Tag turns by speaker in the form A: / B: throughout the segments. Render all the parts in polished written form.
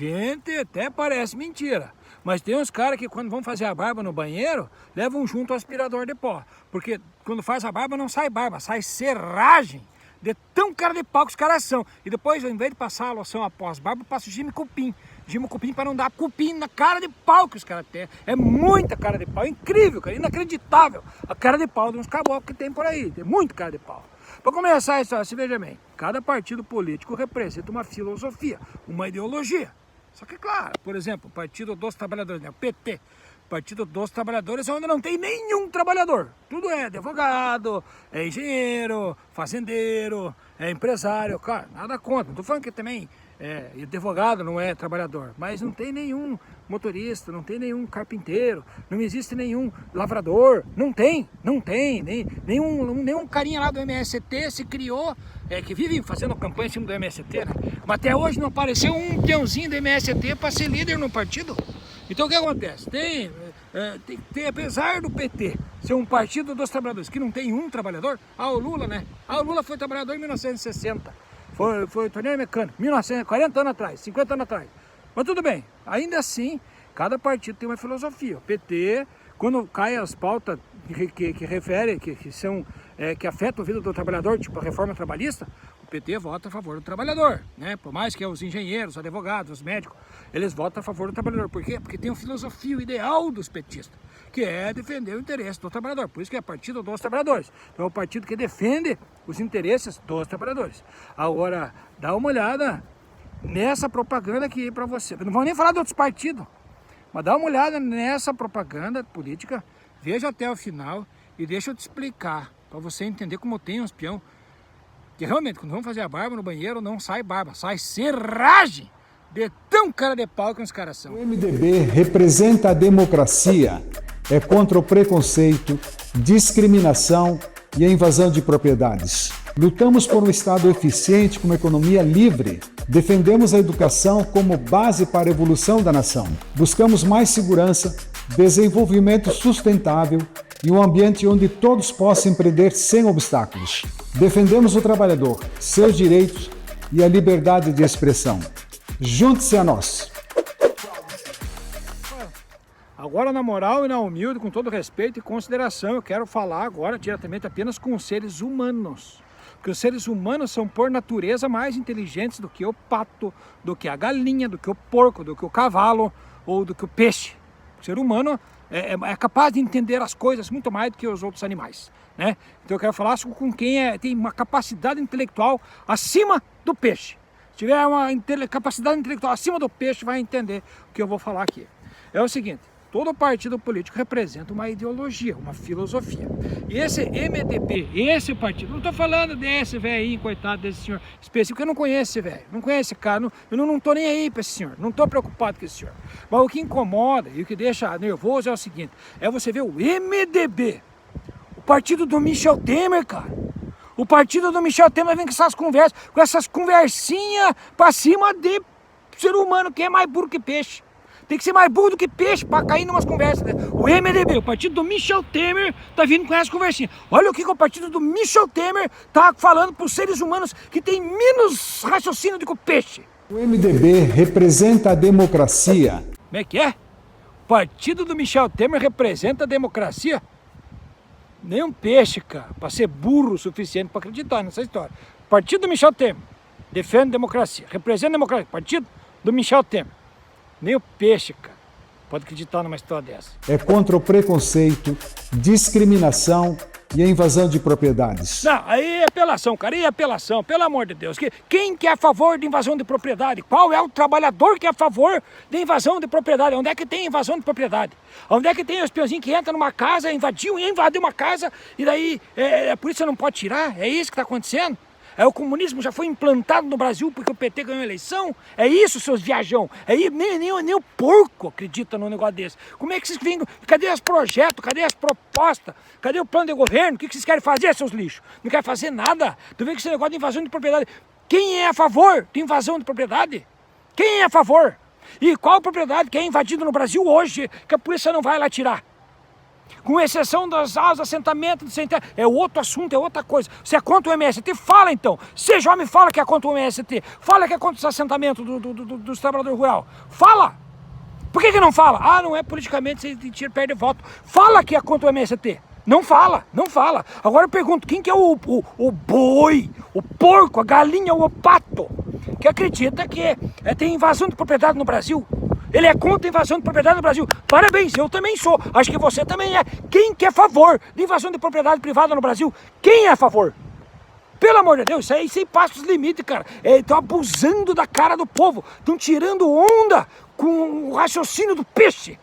A: Gente, até parece mentira. Mas tem uns caras que quando vão fazer a barba no banheiro, levam junto o aspirador de pó. Porque quando faz a barba não sai barba, sai serragem. De tão cara de pau que os caras são. E depois, ao invés de passar a loção após barba, passa o Gime Cupim. Gime Cupim para não dar cupim na cara de pau que os caras têm. É muita cara de pau, incrível, cara, inacreditável. A cara de pau de uns caboclos que tem por aí. Tem muito cara de pau. Para começar a história, se veja bem, cada partido político representa uma filosofia, uma ideologia. Só que, claro, por exemplo, o Partido dos Trabalhadores, né? O PT, Partido dos Trabalhadores, é onde não tem nenhum trabalhador. Tudo é advogado, é engenheiro, fazendeiro, é empresário. Cara, nada contra. Não estou falando que também advogado não é trabalhador, mas não tem nenhum motorista, não tem nenhum carpinteiro, não existe nenhum lavrador, não tem, nenhum carinha lá do MST se criou, que vive fazendo campanha em cima do MST, né? Mas até hoje não apareceu um peãozinho do MST para ser líder no partido. Então o que acontece? Tem, apesar do PT ser um partido dos trabalhadores que não tem um trabalhador, o Lula, né? O Lula foi trabalhador em 1960. Foi torneio mecânico, 40 anos atrás, 50 anos atrás. Mas tudo bem, ainda assim, cada partido tem uma filosofia. O PT, quando cai as pautas que afetam a vida do trabalhador, tipo a reforma trabalhista, o PT vota a favor do trabalhador, né? Por mais que os engenheiros, os advogados, os médicos, eles votam a favor do trabalhador. Por quê? Porque tem uma filosofia, o ideal dos petistas, que é defender o interesse do trabalhador. Por isso que é Partido dos Trabalhadores. Então é o partido que defende os interesses dos trabalhadores. Agora, dá uma olhada nessa propaganda aqui para você. Não vou nem falar de outros partidos, mas dá uma olhada nessa propaganda política, veja até o final e deixa eu te explicar, para você entender como tem uns peão que realmente, quando vão fazer a barba no banheiro, não sai barba, sai serragem de tão cara de pau que os caras são.
B: O MDB representa a democracia, é contra o preconceito, discriminação e a invasão de propriedades. Lutamos por um Estado eficiente com uma economia livre. Defendemos a educação como base para a evolução da nação. Buscamos mais segurança, desenvolvimento sustentável e um ambiente onde todos possam empreender sem obstáculos. Defendemos o trabalhador, seus direitos e a liberdade de expressão. Junte-se a nós.
A: Agora, na moral e na humilde, com todo respeito e consideração, eu quero falar agora diretamente apenas com os seres humanos. Porque os seres humanos são, por natureza, mais inteligentes do que o pato, do que a galinha, do que o porco, do que o cavalo ou do que o peixe. O ser humano é capaz de entender as coisas muito mais do que os outros animais, né? Então eu quero falar com quem tem uma capacidade intelectual acima do peixe. Se tiver uma capacidade intelectual acima do peixe, vai entender o que eu vou falar aqui. É o seguinte, todo partido político representa uma ideologia, uma filosofia. E esse MDB, esse partido, não estou falando desse velhinho, coitado desse senhor específico, eu não conheço esse velho, não conheço esse cara, eu não estou nem aí para esse senhor, não estou preocupado com esse senhor. Mas o que incomoda e o que deixa nervoso é o seguinte, é você ver o MDB, o partido do Michel Temer, cara. O partido do Michel Temer vem com essas conversinhas para cima de ser humano que é mais burro que peixe. Tem que ser mais burro do que peixe para cair em umas conversas. Né? O MDB, o partido do Michel Temer, tá vindo com essas conversinhas. Olha o que o partido do Michel Temer tá falando para os seres humanos que tem menos raciocínio do que o peixe.
B: O MDB representa a democracia.
A: Como é que é? O partido do Michel Temer representa a democracia? Nem um peixe, cara, para ser burro o suficiente para acreditar nessa história. O partido do Michel Temer defende a democracia, representa a democracia. Partido do Michel Temer. Nem o peixe, cara, pode acreditar numa história dessa.
B: É contra o preconceito, discriminação e a invasão de propriedades.
A: Não, aí é apelação, cara, aí é apelação, pelo amor de Deus. Quem que é a favor de invasão de propriedade? Qual é o trabalhador que é a favor de invasão de propriedade? Onde é que tem invasão de propriedade? Onde é que tem os peãozinhos que entram numa casa, invadiu uma casa, e daí a polícia não pode tirar? É isso que está acontecendo? O comunismo já foi implantado no Brasil porque o PT ganhou a eleição? É isso, seus viajão? Nem o porco acredita num negócio desse. Como é que vocês vêm? Cadê os projetos? Cadê as propostas? Cadê o plano de governo? O que vocês querem fazer, seus lixos? Não querem fazer nada. Tu vê que esse negócio de invasão de propriedade. Quem é a favor de invasão de propriedade? Quem é a favor? E qual propriedade que é invadida no Brasil hoje que a polícia não vai lá tirar? Com exceção dos assentamentos do CNT, é outro assunto, é outra coisa. Se é contra o MST, fala então. Seja homem, fala que é contra o MST. Fala que é contra os assentamentos dos trabalhadores rurais. Fala! Por que não fala? Ah, não é politicamente, você perde voto. Fala que é contra o MST. Não fala, não fala. Agora eu pergunto, quem que é o boi, o porco, a galinha, o pato, que acredita que tem invasão de propriedade no Brasil? Ele é contra a invasão de propriedade no Brasil. Parabéns, eu também sou. Acho que você também é. Quem que é a favor de invasão de propriedade privada no Brasil? Quem é a favor? Pelo amor de Deus, isso aí sem passa os limites, cara. Estão abusando da cara do povo. Estão tirando onda com o raciocínio do peixe.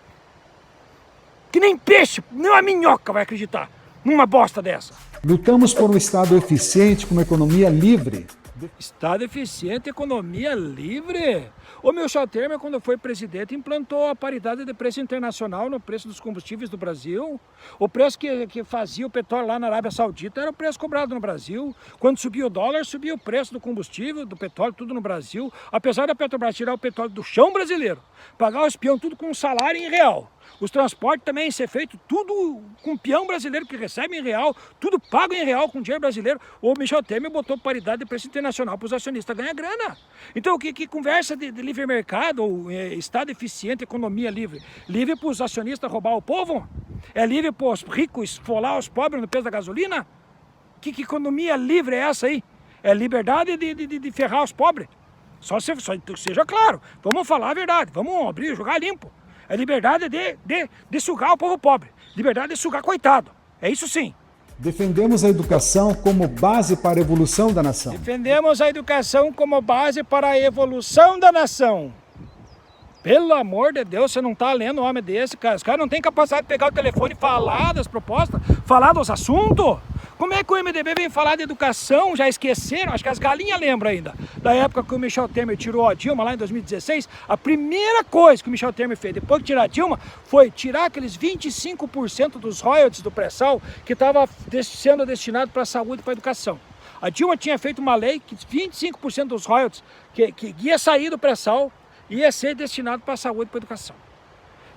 A: Que nem peixe, nem uma minhoca vai acreditar numa bosta dessa.
B: Lutamos por um Estado eficiente com uma economia livre.
A: Estado eficiente, economia livre? O Michel Temer, quando foi presidente, implantou a paridade de preço internacional no preço dos combustíveis do Brasil. O preço que fazia o petróleo lá na Arábia Saudita era o preço cobrado no Brasil. Quando subia o dólar, subia o preço do combustível, do petróleo, tudo no Brasil. Apesar da Petrobras tirar o petróleo do chão brasileiro, pagar os peão tudo com um salário em real. Os transportes também ser feito tudo com peão brasileiro que recebe em real, tudo pago em real com dinheiro brasileiro. O Michel Temer botou paridade de preço internacional para os acionistas ganhar grana. Então que conversa de livre mercado, ou Estado eficiente, economia livre? Livre para os acionistas roubar o povo? É livre para os ricos esfolar os pobres no preço da gasolina? Que economia livre é essa aí? É liberdade de ferrar os pobres? Só seja claro, vamos falar a verdade, vamos abrir, jogar limpo. É liberdade de sugar o povo pobre. Liberdade de sugar coitado. É isso sim.
B: Defendemos a educação como base para a evolução da nação.
A: Defendemos a educação como base para a evolução da nação. Pelo amor de Deus, você não está lendo um homem desse, cara. Os caras não têm capacidade de pegar o telefone e falar das propostas, falar dos assuntos. Como é que o MDB vem falar de educação? Já esqueceram? Acho que as galinhas lembram ainda. Da época que o Michel Temer tirou a Dilma lá em 2016, a primeira coisa que o Michel Temer fez depois de tirar a Dilma foi tirar aqueles 25% dos royalties do pré-sal que estava sendo destinado para a saúde e para a educação. A Dilma tinha feito uma lei que 25% dos royalties que ia sair do pré-sal ia ser destinado para a saúde e para a educação.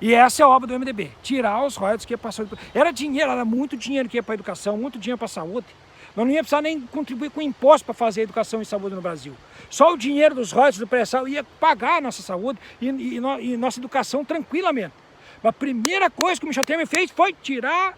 A: E essa é a obra do MDB, tirar os royalties que ia para a saúde. Era dinheiro, era muito dinheiro que ia para a educação, muito dinheiro para a saúde. Nós não ia precisar nem contribuir com imposto para fazer educação e saúde no Brasil. Só o dinheiro dos royalties do pré-sal ia pagar a nossa saúde e nossa educação tranquilamente. A primeira coisa que o Michel Temer fez foi tirar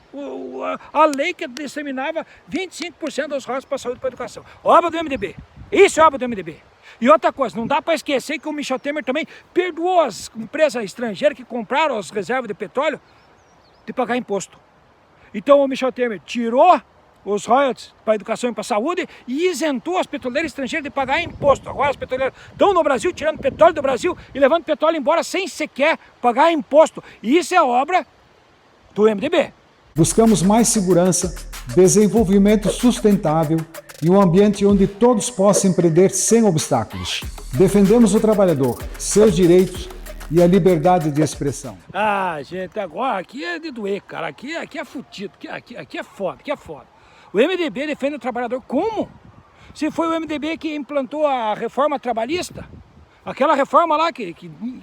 A: a lei que determinava 25% dos royalties para a saúde e para a educação. Obra do MDB. Isso é obra do MDB. E outra coisa, não dá para esquecer que o Michel Temer também perdoou as empresas estrangeiras que compraram as reservas de petróleo de pagar imposto. Então o Michel Temer tirou os royalties para a educação e para a saúde e isentou as petroleiras estrangeiras de pagar imposto. Agora as petroleiras estão no Brasil, tirando petróleo do Brasil e levando petróleo embora sem sequer pagar imposto. E isso é obra do MDB.
B: Buscamos mais segurança, desenvolvimento sustentável e um ambiente onde todos possam empreender sem obstáculos. Defendemos o trabalhador, seus direitos e a liberdade de expressão.
A: Ah, gente, agora aqui é de doer, cara. Aqui é fudido, aqui é foda, aqui é foda. O MDB defende o trabalhador como? Se foi o MDB que implantou a reforma trabalhista, aquela reforma lá que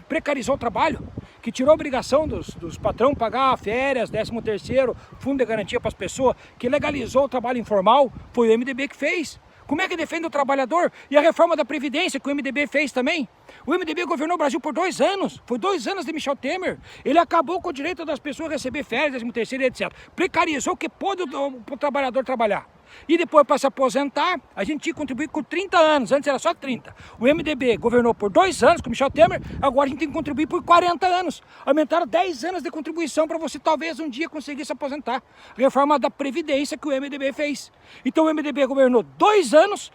A: precarizou o trabalho, que tirou a obrigação dos patrões pagar férias, 13º, fundo de garantia para as pessoas, que legalizou o trabalho informal, foi o MDB que fez. Como é que defende o trabalhador? E a reforma da Previdência que o MDB fez também? O MDB governou o Brasil por 2 anos. Foi 2 anos de Michel Temer. Ele acabou com o direito das pessoas a receber férias, 13º, etc. Precarizou que pôde o trabalhador trabalhar. E depois, para se aposentar, a gente tinha que contribuir com 30 anos. Antes era só 30. O MDB governou por 2 anos com o Michel Temer. Agora a gente tem que contribuir por 40 anos. Aumentaram 10 anos de contribuição para você talvez um dia conseguir se aposentar. Reforma da Previdência que o MDB fez. Então o MDB governou 2 anos,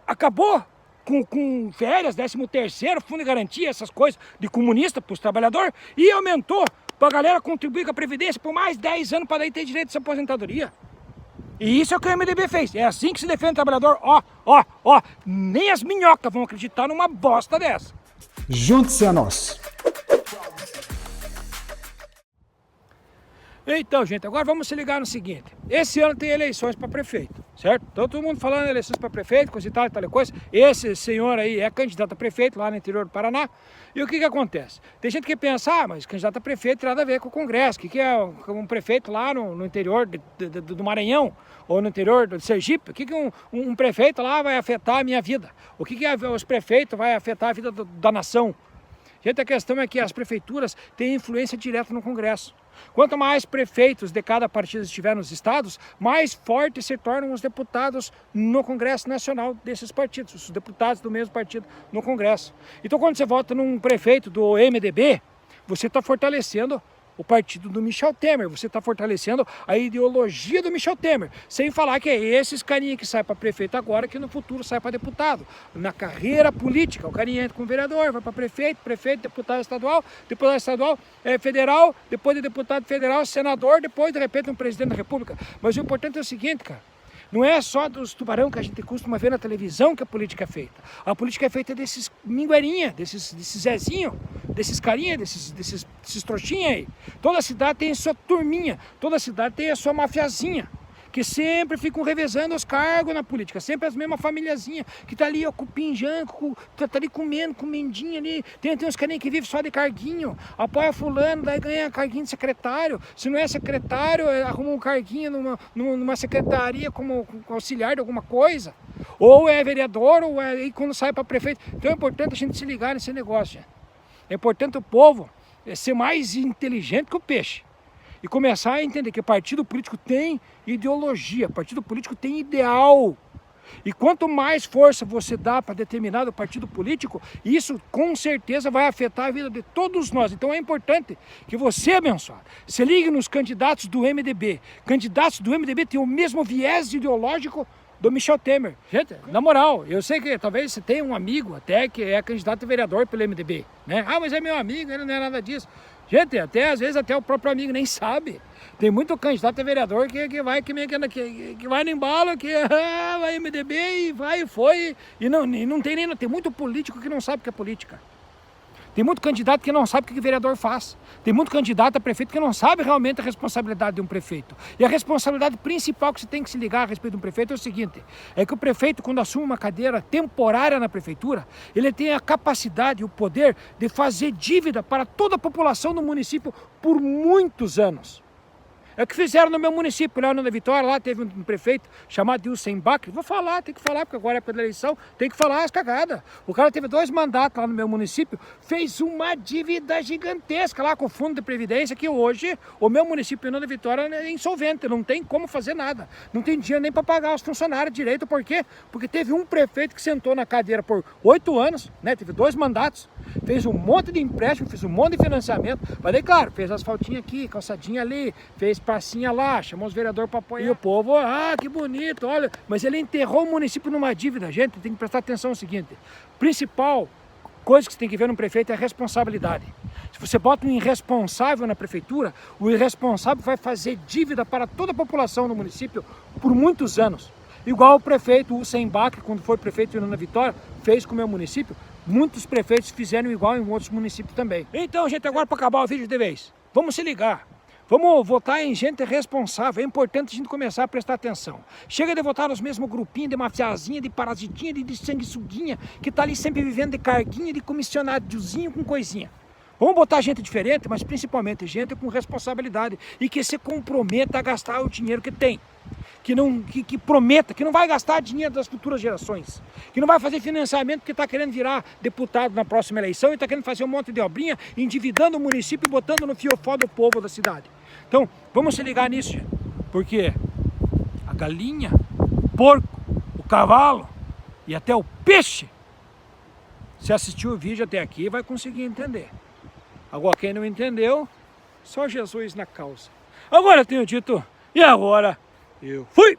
A: acabou com férias, 13º, fundo de garantia, essas coisas de comunista para os trabalhadores, e aumentou para a galera contribuir com a Previdência por mais 10 anos para daí ter direito de aposentadoria. E isso é o que o MDB fez. É assim que se defende o trabalhador. Ó, nem as minhocas vão acreditar numa bosta dessa.
B: Junte-se a nós.
A: Então, gente, agora vamos se ligar no seguinte. Esse ano tem eleições para prefeito. certo? Então todo mundo falando eleições para prefeito, coisa e tal coisa. Esse senhor aí é candidato a prefeito lá no interior do Paraná. E o que acontece? Tem gente que pensa, mas candidato a prefeito tem nada a ver com o Congresso. O que é um prefeito lá no interior do Maranhão ou no interior do Sergipe? O que um prefeito lá vai afetar a minha vida? O que os prefeitos vai afetar a vida da nação? Gente, a questão é que as prefeituras têm influência direta no Congresso. Quanto mais prefeitos de cada partido estiver nos estados, mais fortes se tornam os deputados no Congresso Nacional desses partidos, os deputados do mesmo partido no Congresso. Então, quando você vota num prefeito do MDB, você está fortalecendo o partido do Michel Temer, você está fortalecendo a ideologia do Michel Temer, sem falar que é esses carinha que sai para prefeito agora, que no futuro sai para deputado. Na carreira política, o carinha entra com vereador, vai para prefeito, deputado estadual federal, depois de deputado federal, senador, depois de repente um presidente da república. Mas o importante é o seguinte, cara, não é só dos tubarão que a gente costuma ver na televisão que a política é feita. A política é feita desses mingueirinha, desses Zezinho, desses carinha, desses trouxinha aí. Toda cidade tem a sua turminha, toda cidade tem a sua mafiazinha, que sempre ficam revezando os cargos na política, sempre as mesmas famíliazinhas, que tá ali ó, cupinjando, tá ali comendinho ali, tem uns carinha que vivem só de carguinho, apoia fulano, daí ganha carguinho de secretário, se não é secretário, arruma um carguinho numa secretaria como auxiliar de alguma coisa, ou é vereador, ou é quando sai para prefeito. Então é importante a gente se ligar nesse negócio, gente. É importante o povo ser mais inteligente que o peixe. E começar a entender que partido político tem ideologia, partido político tem ideal. E quanto mais força você dá para determinado partido político, isso com certeza vai afetar a vida de todos nós. Então é importante que você, abençoado, se ligue nos candidatos do MDB. Candidatos do MDB têm o mesmo viés ideológico do Michel Temer. Gente, na moral, eu sei que talvez você tenha um amigo até que é candidato a vereador pelo MDB, né? Ah, mas é meu amigo, ele não é nada disso. Gente, às vezes até o próprio amigo nem sabe. Tem muito candidato a vereador que vai no embalo, que vai MDB e vai e foi. E não tem nem. Tem muito político que não sabe o que é política. Tem muito candidato que não sabe o que o vereador faz. Tem muito candidato a prefeito que não sabe realmente a responsabilidade de um prefeito. E a responsabilidade principal que você tem que se ligar a respeito de um prefeito é o seguinte, é que o prefeito, quando assume uma cadeira temporária na prefeitura, ele tem a capacidade e o poder de fazer dívida para toda a população do município por muitos anos. É o que fizeram no meu município, lá na Vitória, lá teve um prefeito chamado Dilsen Bach. Vou falar, tem que falar, porque agora é época da eleição, tem que falar as cagadas. O cara teve 2 mandatos lá no meu município, fez uma dívida gigantesca lá com o Fundo de Previdência, que hoje o meu município na Vitória é insolvente, não tem como fazer nada. Não tem dinheiro nem para pagar os funcionários direito, por quê? Porque teve um prefeito que sentou na cadeira por 8 anos, né? Teve 2 mandatos, fez um monte de empréstimo, fez um monte de financiamento, mas daí, claro, fez asfaltinha aqui, calçadinha ali, fez pracinha lá, chamou os vereadores para apoiar. E o povo, que bonito, olha. Mas ele enterrou o município numa dívida, gente. Tem que prestar atenção no seguinte: principal coisa que você tem que ver no prefeito é a responsabilidade. Se você bota um irresponsável na prefeitura, o irresponsável vai fazer dívida para toda a população do município por muitos anos. Igual o prefeito Dilsen Bach, quando foi prefeito na Vitória, fez com o meu município. Muitos prefeitos fizeram igual em outros municípios também. Então, gente, agora para acabar o vídeo de vez, vamos se ligar. Vamos votar em gente responsável, é importante a gente começar a prestar atenção. Chega de votar nos mesmos grupinhos de mafiazinha, de parasitinha, de sanguessuguinha, que tá ali sempre vivendo de carguinha, de comissionádiozinho com coisinha. Vamos botar gente diferente, mas principalmente gente com responsabilidade e que se comprometa a gastar o dinheiro que tem. Que prometa, que não vai gastar dinheiro das futuras gerações, que não vai fazer financiamento porque está querendo virar deputado na próxima eleição e está querendo fazer um monte de obrinha, endividando o município e botando no fiofó do povo da cidade. Então, vamos se ligar nisso, gente, porque a galinha, o porco, o cavalo e até o peixe, se assistiu o vídeo até aqui, vai conseguir entender. Agora, quem não entendeu, só Jesus na causa. Agora eu tenho dito, e agora eu fui!